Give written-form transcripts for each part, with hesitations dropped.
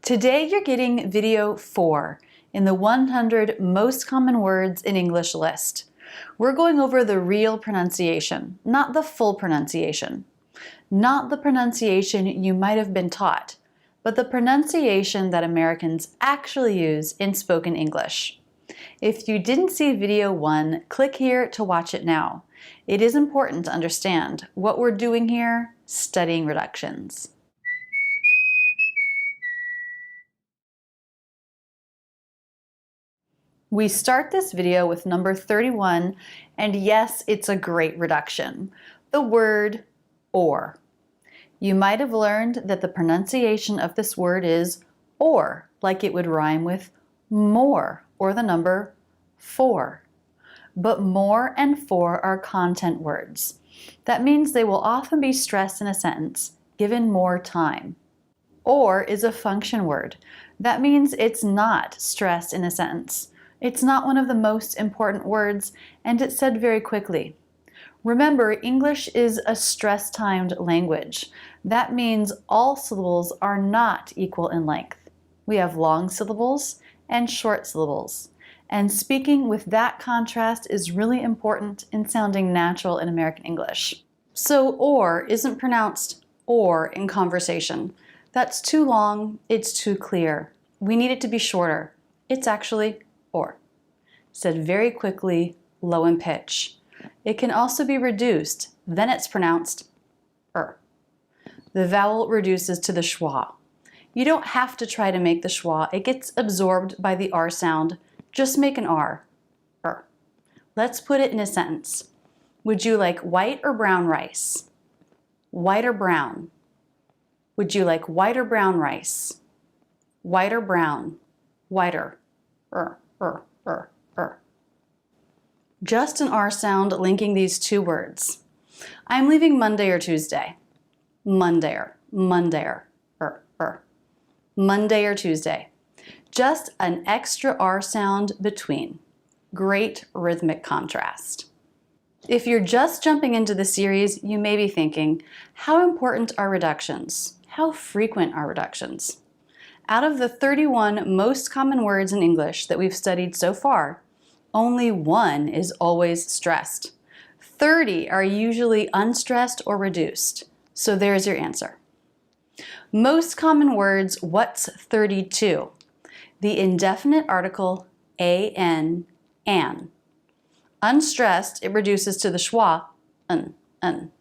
Today you're getting video 4 in the 100 most common words in English list. We're going over the real pronunciation, not the full pronunciation. Not the pronunciation you might have been taught, but the pronunciation that Americans actually use in spoken English. If you didn't see video 1, click here to watch it now. It is important to understand what we're doing here, studying reductions. We start this video with number 31, and yes, it's a great reduction. The word or. You might have learned that the pronunciation of this word is or, like it would rhyme with more or the number 4. But more and for are content words. That means they will often be stressed in a sentence, given more time. Or is a function word. That means it's not stressed in a sentence. It's not one of the most important words, and it's said very quickly. Remember, English is a stress-timed language. That means all syllables are not equal in length. We have long syllables and short syllables. And speaking with that contrast is really important in sounding natural in American English. So or isn't pronounced or in conversation. That's too long, it's too clear. We need it to be shorter. It's actually or. Said very quickly, low in pitch. It can also be reduced, then it's pronounced The vowel reduces to the schwa. You don't have to try to make the schwa, it gets absorbed by the R sound. Just make an R. Let's put it in a sentence. Would you like white or brown rice? White or brown? Would you like white or brown rice? White or brown? Whiter. Just an R sound linking these two words. I'm leaving Monday or Tuesday. Monday-er, Monday-er, Monday or Tuesday. Just an extra R sound between. Great rhythmic contrast. If you're just jumping into the series, you may be thinking, how important are reductions? How frequent are reductions? Out of the 31 most common words in English that we've studied so far, only 1 is always stressed. 30 are usually unstressed or reduced. So there's your answer. Most common words, what's 32? The indefinite article an. Unstressed, it reduces to the schwa, un.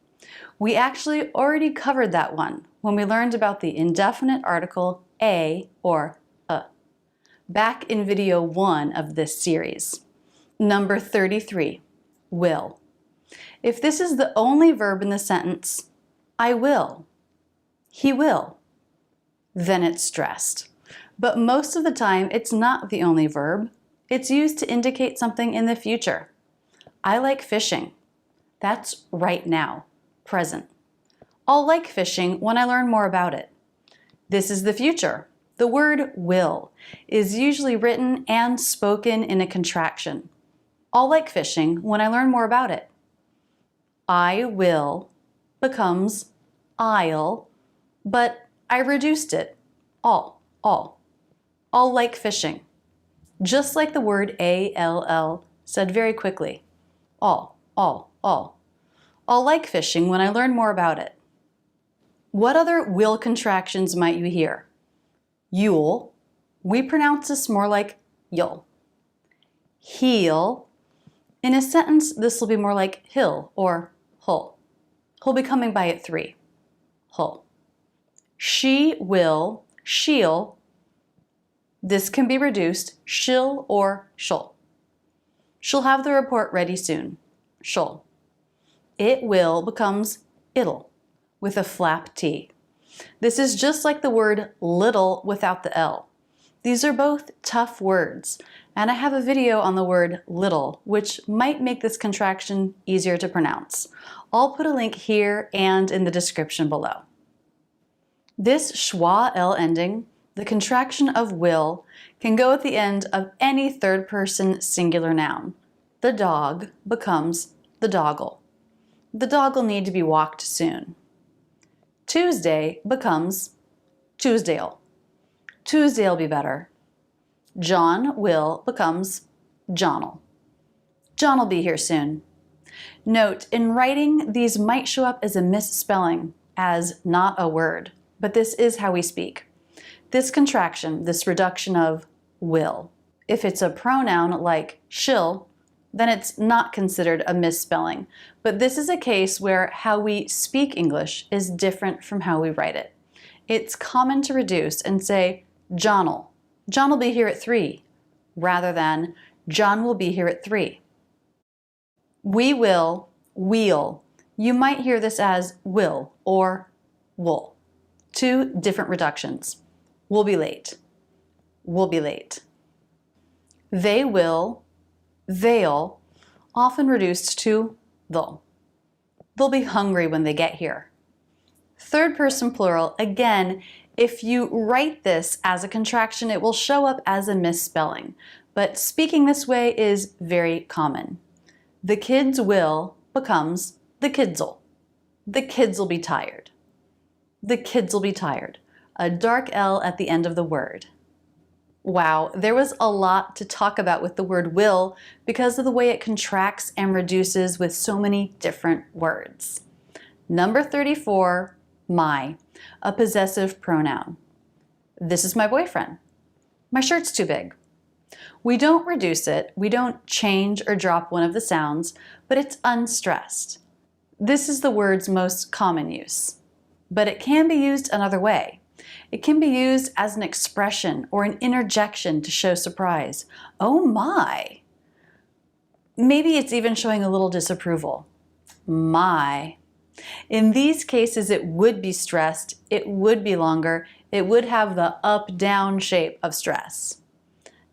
We actually already covered that one when we learned about the indefinite article a or back in video 1 of this series. Number 33, will. If this is the only verb in the sentence, I will, he will, then it's stressed. But most of the time, it's not the only verb. It's used to indicate something in the future. I like fishing. That's right now, present. I'll like fishing when I learn more about it. This is the future. The word will is usually written and spoken in a contraction. I'll like fishing when I learn more about it. I will becomes I'll, but I reduced it. All. I'll like fishing. Just like the word all, said very quickly. All. I'll like fishing when I learn more about it. What other will contractions might you hear? You'll. We pronounce this more like you'll. He'll. In a sentence, this will be more like he'll or hull. He'll be coming by at 3. Hull. She will, she'll. This can be reduced, she'll or she'll. She'll have the report ready soon. She'll. It will becomes it'll with a flap T. This is just like the word little without the L. These are both tough words, and I have a video on the word little, which might make this contraction easier to pronounce. I'll put a link here and in the description below. This schwa L ending, the contraction of will, can go at the end of any third-person singular noun. The dog becomes the doggle. The dog will need to be walked soon. Tuesday becomes Tuesday'll. Tuesday'll be better. John will becomes John'll. John'll be here soon. Note, in writing, these might show up as a misspelling, as not a word, but this is how we speak. This contraction, this reduction of will. If it's a pronoun like she'll, then it's not considered a misspelling. But this is a case where how we speak English is different from how we write it. It's common to reduce and say, John'll. John'll be here at 3, rather than John will be here at 3. We will, we'll. You might hear this as will or wool. 2 different reductions. We'll be late. We'll be late. They will, they'll, often reduced to they'll. They'll be hungry when they get here. Third person plural, again, if you write this as a contraction, it will show up as a misspelling, but speaking this way is very common. The kids will becomes the kids'll. The kids'll be tired. The kids'll be tired. A dark L at the end of the word. Wow, there was a lot to talk about with the word will because of the way it contracts and reduces with so many different words. Number 34, my, a possessive pronoun. This is my boyfriend. My shirt's too big. We don't reduce it, we don't change or drop one of the sounds, but it's unstressed. This is the word's most common use. But it can be used another way. It can be used as an expression or an interjection to show surprise. Oh my! Maybe it's even showing a little disapproval. My. In these cases, it would be stressed, it would be longer, it would have the up-down shape of stress.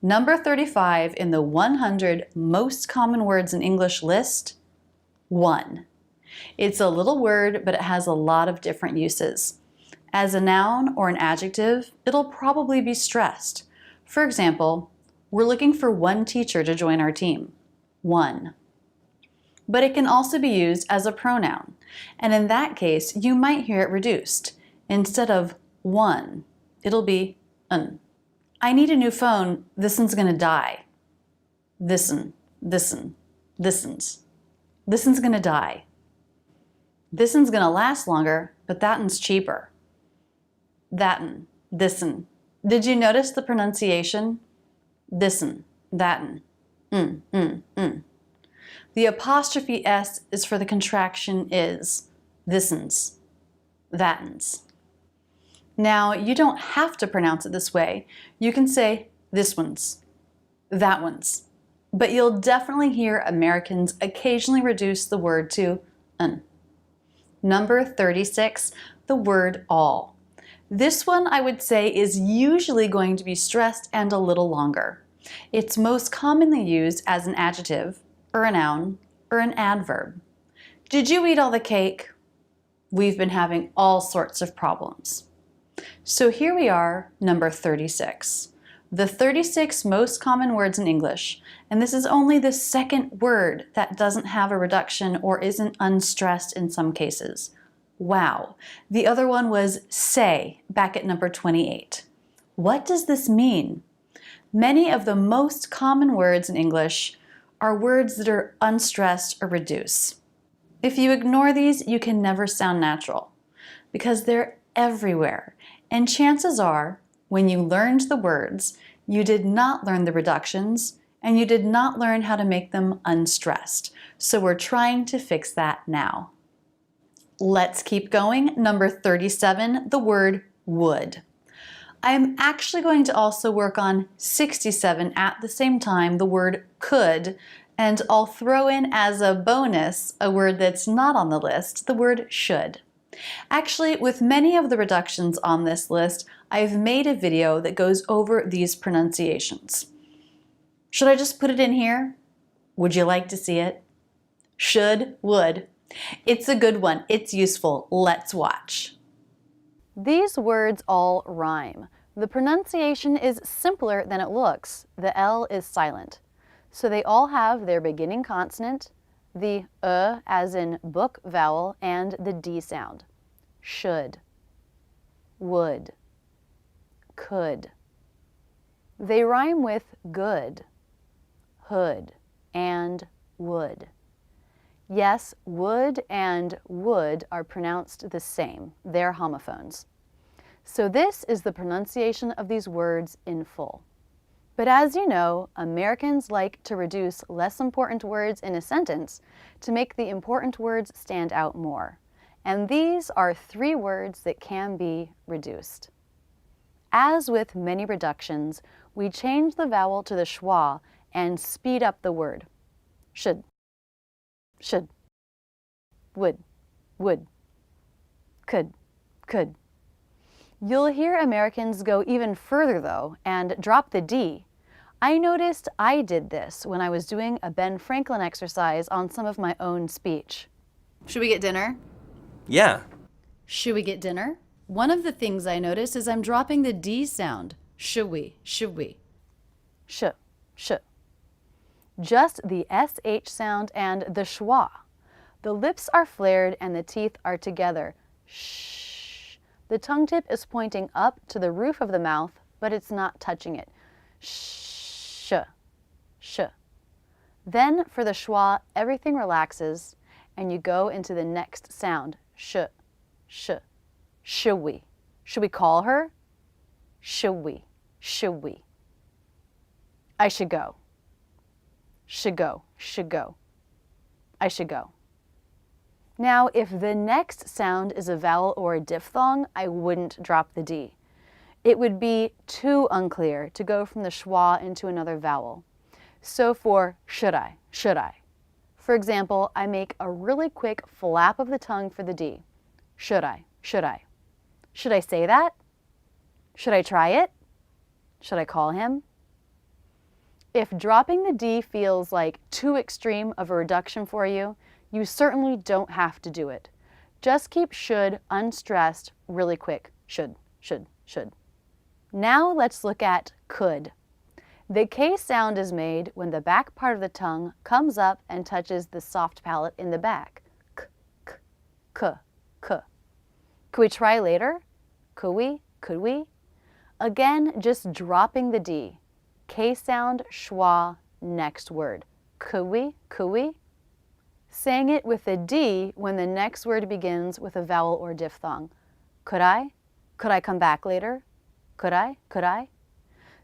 Number 35 in the 100 most common words in English list, one. It's a little word, but it has a lot of different uses. As a noun or an adjective, it'll probably be stressed. For example, we're looking for one teacher to join our team. One. But it can also be used as a pronoun, and in that case, you might hear it reduced. Instead of one, it'll be un. I need a new phone, this'n's gonna die. This'n, this'n, this'n's. This'n's gonna die. This'n's gonna last longer, but that'n's cheaper. That'n, this'n. Did you notice the pronunciation? This'n, that'n. The apostrophe S is for the contraction is. This'n's, that'n's. Now, you don't have to pronounce it this way. You can say this one's, that one's. But you'll definitely hear Americans occasionally reduce the word to un. Number 36, the word all. This one I would say is usually going to be stressed and a little longer. It's most commonly used as an adjective, or a noun, or an adverb. Did you eat all the cake? We've been having all sorts of problems. So here we are, number 36. The 36 most common words in English, and this is only the second word that doesn't have a reduction or isn't unstressed in some cases. Wow. The other one was say, back at number 28. What does this mean? Many of the most common words in English are words that are unstressed or reduced. If you ignore these, you can never sound natural because they're everywhere. And chances are, when you learned the words, you did not learn the reductions and you did not learn how to make them unstressed. So we're trying to fix that now. Let's keep going. Number 37, the word would. I'm actually going to also work on 67 at the same time, the word could, and I'll throw in as a bonus a word that's not on the list, the word should. Actually, with many of the reductions on this list, I've made a video that goes over these pronunciations. Should I just put it in here? Would you like to see it? Should, would. It's a good one. It's useful. Let's watch. These words all rhyme. The pronunciation is simpler than it looks. The L is silent. So they all have their beginning consonant, the as in book vowel, and the D sound. Should, would, could. They rhyme with good, hood, and wood. Yes, wood and wood are pronounced the same. They're homophones. So this is the pronunciation of these words in full. But as you know, Americans like to reduce less important words in a sentence to make the important words stand out more. And these are 3 words that can be reduced. As with many reductions, we change the vowel to the schwa and speed up the word. Should, would, could. You'll hear Americans go even further though and drop the D. I noticed I did this when I was doing a Ben Franklin exercise on some of my own speech. Should we get dinner? Yeah. Should we get dinner? One of the things I notice is I'm dropping the D sound. Should we? Sh. Just the SH sound and the schwa. The lips are flared and the teeth are together. Shh. The tongue tip is pointing up to the roof of the mouth, but it's not touching it. Shh. Then for the schwa, everything relaxes and you go into the next sound. Sh. Should we? Should we call her? Should we? I should go. Should go. I should go. Now, if the next sound is a vowel or a diphthong, I wouldn't drop the D. It would be too unclear to go from the schwa into another vowel. So for should I? For example, I make a really quick flap of the tongue for the D. Should I? Should I say that? Should I try it? Should I call him? If dropping the D feels like too extreme of a reduction for you, you certainly don't have to do it. Just keep should unstressed really quick. Should. Now let's look at could. The K sound is made when the back part of the tongue comes up and touches the soft palate in the back. K. Could we try later? Could we? Again, just dropping the D. K sound, schwa, next word. Could we? Saying it with a D when the next word begins with a vowel or diphthong. Could I? Could I come back later? Could I?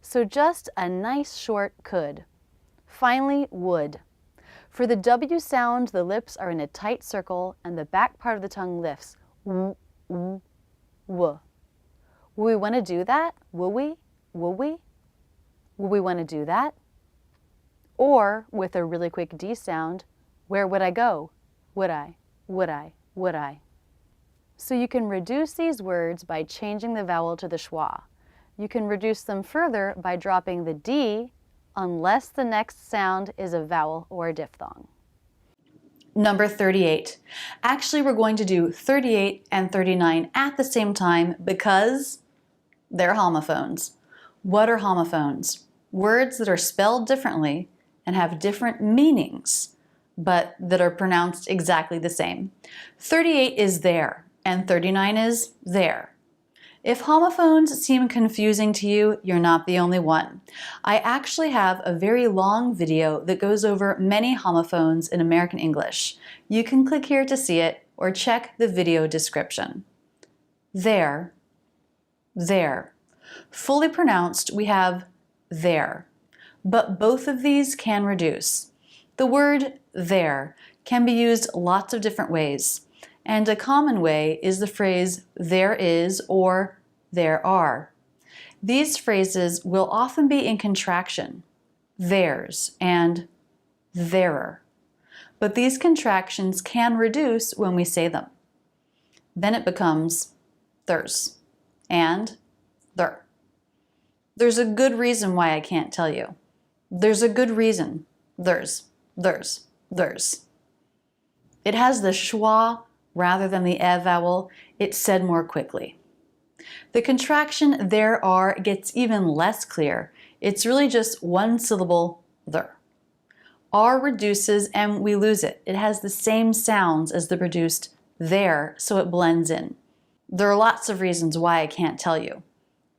So just a nice short could. Finally, would. For the W sound, the lips are in a tight circle and the back part of the tongue lifts. W. Will we want to do that? Will we? Will we want to do that? Or, with a really quick D sound, where would I go? Would I? So you can reduce these words by changing the vowel to the schwa. You can reduce them further by dropping the D unless the next sound is a vowel or a diphthong. Number 38. Actually, we're going to do 38 and 39 at the same time because they're homophones. What are homophones? Words that are spelled differently and have different meanings, but that are pronounced exactly the same. 38 is there, and 39 is there. If homophones seem confusing to you, you're not the only one. I actually have a very long video that goes over many homophones in American English. You can click here to see it or check the video description. There. Fully pronounced, we have there, but both of these can reduce. The word there can be used lots of different ways, and a common way is the phrase there is or there are. These phrases will often be in contraction, theirs and therer, but these contractions can reduce when we say them. Then it becomes theirs and their. There's a good reason why I can't tell you. There's a good reason. Theirs. It has the schwa rather than the e vowel. It's said more quickly. The contraction there are gets even less clear. It's really just one syllable, there. R reduces and we lose it. It has the same sounds as the reduced there, so it blends in. There are lots of reasons why I can't tell you.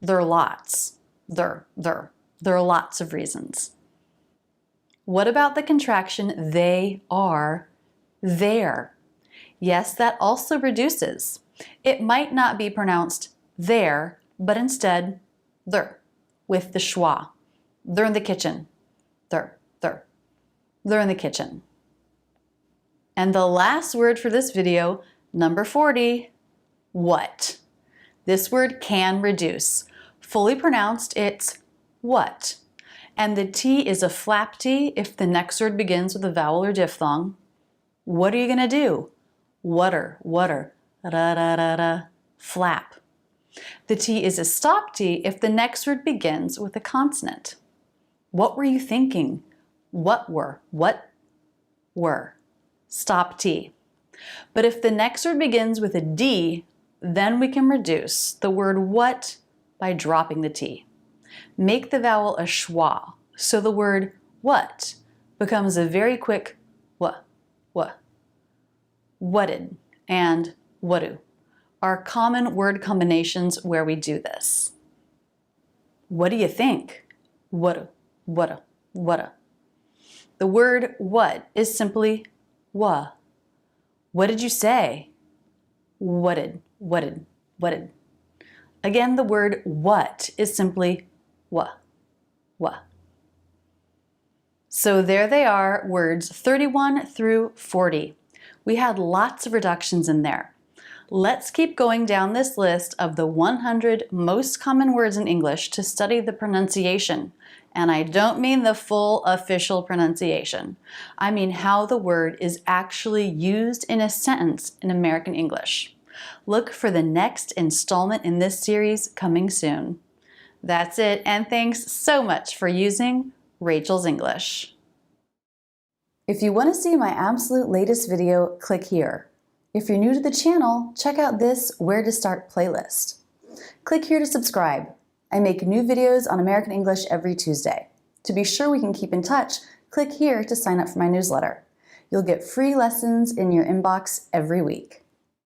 There are lots. There. There are lots of reasons. What about the contraction they are there? Yes, that also reduces. It might not be pronounced there, but instead there, with the schwa. They're in the kitchen. They're in the kitchen. And the last word for this video, number 40, what. This word can reduce. Fully pronounced, it's what. And the T is a flap T if the next word begins with a vowel or diphthong. What are you going to do? Water, ra-ra-ra-ra, flap. The T is a stop T if the next word begins with a consonant. What were you thinking? What were? Stop T. But if the next word begins with a D, then we can reduce the word what by dropping the T. Make the vowel a schwa, so the word what becomes a very quick what. Whatted and whatu are common word combinations where we do this. What do you think? Whatu. The word what is simply wa. What did you say? Whatted. Again, the word what is simply wa. So there they are, words 31 through 40. We had lots of reductions in there. Let's keep going down this list of the 100 most common words in English to study the pronunciation. And I don't mean the full official pronunciation. I mean how the word is actually used in a sentence in American English. Look for the next installment in this series coming soon. That's it, and thanks so much for using Rachel's English. If you want to see my absolute latest video, click here. If you're new to the channel, check out this Where to Start playlist. Click here to subscribe. I make new videos on American English every Tuesday. To be sure we can keep in touch, click here to sign up for my newsletter. You'll get free lessons in your inbox every week.